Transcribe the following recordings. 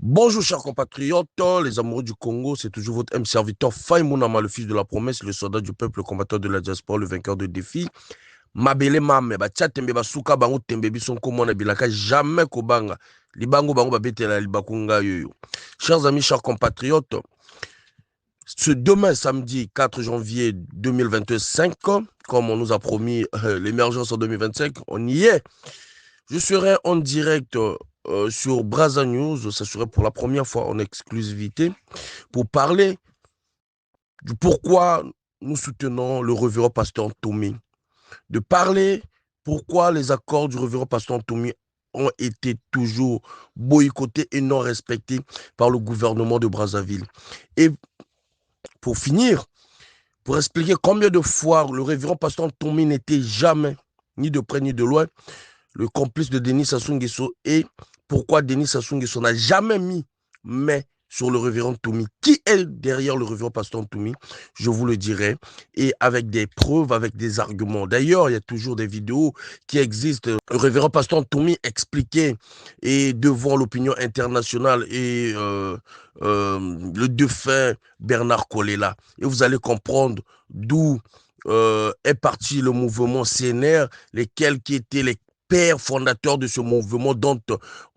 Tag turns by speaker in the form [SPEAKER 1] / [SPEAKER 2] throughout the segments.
[SPEAKER 1] Bonjour chers compatriotes, les amoureux du Congo, c'est toujours votre M serviteur Faye Mounama, le fils de la promesse, le soldat du peuple, le combattant de la diaspora, le vainqueur de défis. Mabele mame, batia tembe basuka bango tembe bison komona bilaka jamais kobanga. Libango bango babetela libakunga yoyo. Chers amis, chers compatriotes, ce demain samedi 4 janvier 2025, comme on nous a promis l'émergence en 2025, on y est. Je serai en direct sur Braza News, ça serait pour la première fois en exclusivité, pour parler du pourquoi nous soutenons le révérend pasteur Ntoumi, de parler pourquoi les accords du révérend pasteur Ntoumi ont été toujours boycottés et non respectés par le gouvernement de Brazzaville. Et pour finir, pour expliquer combien de fois le révérend pasteur Ntoumi n'était jamais, ni de près ni de loin, le complice de Denis Sassou Nguesso, et pourquoi Denis Sassou Nguesso n'a jamais mis main sur le révérend Ntoumi. Qui est derrière le révérend pasteur Ntoumi? Je vous le dirai, et avec des preuves, avec des arguments. D'ailleurs, il y a toujours des vidéos qui existent. Le révérend pasteur Ntoumi expliqué et devant l'opinion internationale et le défunt Bernard Kolela. Et vous allez comprendre d'où est parti le mouvement CNR, lesquels qui étaient les père fondateur de ce mouvement dont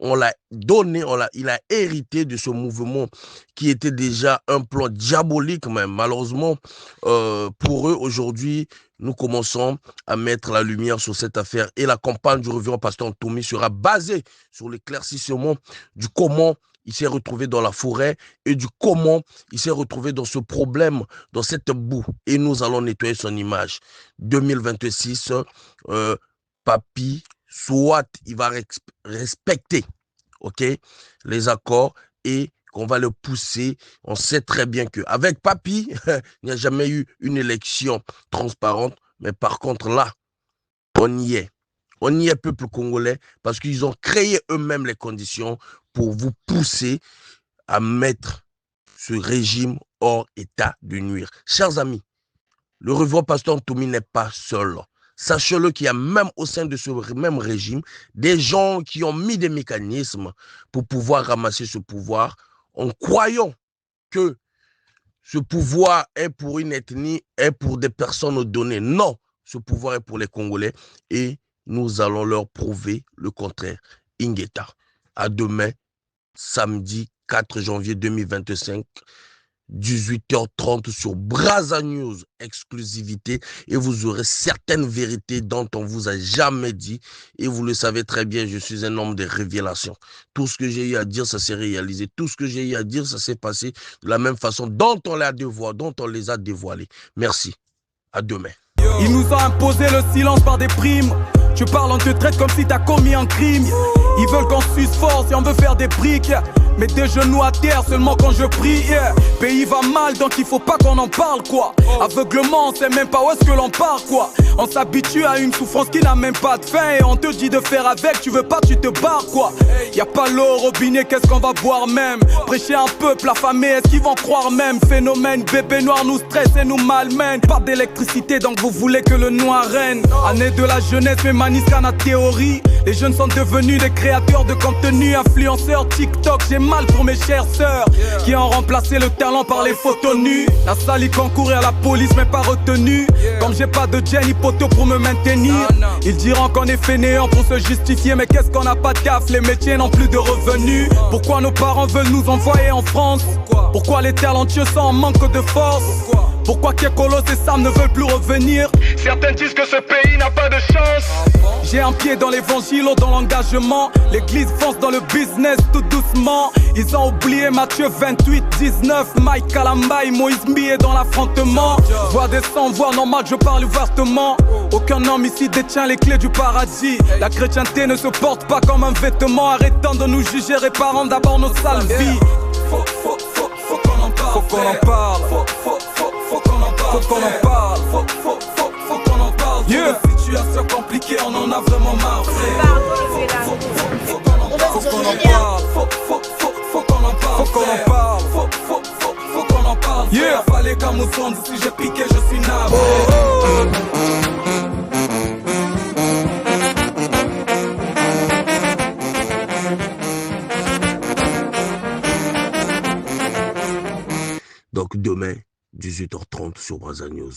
[SPEAKER 1] on l'a donné, il a hérité de ce mouvement qui était déjà un plan diabolique même. Malheureusement, pour eux, aujourd'hui, nous commençons à mettre la lumière sur cette affaire et la campagne du révérend pasteur Ntoumi sera basée sur l'éclaircissement du comment il s'est retrouvé dans la forêt et du comment il s'est retrouvé dans ce problème, dans cette boue. Et nous allons nettoyer son image. 2026, Papy, soit il va respecter, ok, les accords et qu'on va le pousser. On sait très bien qu'avec Papy, il n'y a jamais eu une élection transparente, mais par contre là, on y est. On y est, peuple congolais, parce qu'ils ont créé eux-mêmes les conditions pour vous pousser à mettre ce régime hors état de nuire. Chers amis, le révérend pasteur Ntoumi n'est pas seul. Sachez-le qu'il y a même au sein de ce même régime des gens qui ont mis des mécanismes pour pouvoir ramasser ce pouvoir en croyant que ce pouvoir est pour une ethnie, est pour des personnes données. Non, ce pouvoir est pour les Congolais et nous allons leur prouver le contraire. Ingeta, à demain, samedi 4 janvier 2025. 18h30 sur Braza News, exclusivité, et vous aurez certaines vérités dont on vous a jamais dit, et vous le savez très bien, je suis un homme de révélation. Tout ce que j'ai eu à dire, ça s'est réalisé. Tout ce que j'ai eu à dire, ça s'est passé de la même façon dont on les a dévoilés. Merci. À demain.
[SPEAKER 2] Ils nous ont imposé le silence par des primes. Tu parles, on te traite comme si t'as commis un crime. Ils veulent qu'on s'use fort si on veut faire des briques. Mais des genoux à terre seulement quand je prie. Pays va mal donc il faut pas qu'on en parle quoi. Aveuglement on sait même pas où est-ce que l'on part quoi. On s'habitue à une souffrance qui n'a même pas de fin. Et on te dit de faire avec, tu veux pas tu te barres quoi. Y'a pas l'eau au robinet, qu'est-ce qu'on va boire même. Prêcher un peuple affamé, est-ce qu'ils vont croire même. Phénomène, bébé noir nous stresse et nous malmène. Pas d'électricité donc vous voulez que le noir règne. Année de la jeunesse mais Maniscan a théorie. Les jeunes sont devenus des créateurs de contenu. Influenceurs TikTok, j'ai mal pour mes chères sœurs qui ont remplacé le talent par les photos nues. La salle y concourt à la police mais pas retenue. Comme j'ai pas de Jenny Poto pour me maintenir. Ils diront qu'on est fainéants pour se justifier. Mais qu'est-ce qu'on a pas de taf, les métiers n'ont plus de revenus. Pourquoi nos parents veulent nous envoyer en France? Pourquoi les talentueux sont en manque de force? Pourquoi Kekolo et Sam ne veulent plus revenir? Certains disent que ce pays n'a pas de chance. J'ai un pied dans l'évangile, dans l'engagement. L'église fonce dans le business tout doucement. Ils ont oublié Matthieu 28-19. Mike Kalambaï, Moïse Mie dans l'affrontement. Voix des sangs, voix normale, je parle ouvertement. Aucun homme ici détient les clés du paradis. La chrétienté ne se porte pas comme un vêtement. Arrêtant de nous juger, réparant d'abord nos sales vies. Faut qu'on en parle. Faut qu'on en parle. Faut qu'on en parle. Faut qu'on en parle. Faut qu'on en parle. Yeah. Situation compliquée, on en a vraiment marre. Faut qu'on en parle. Faut qu'on en parle. Faut qu'on en parle. Faut qu'on en parle. Yeah. Fallait qu'à Mousson, si j'ai piqué, je suis navré.
[SPEAKER 1] Donc demain, 18h30 sur Brazza News.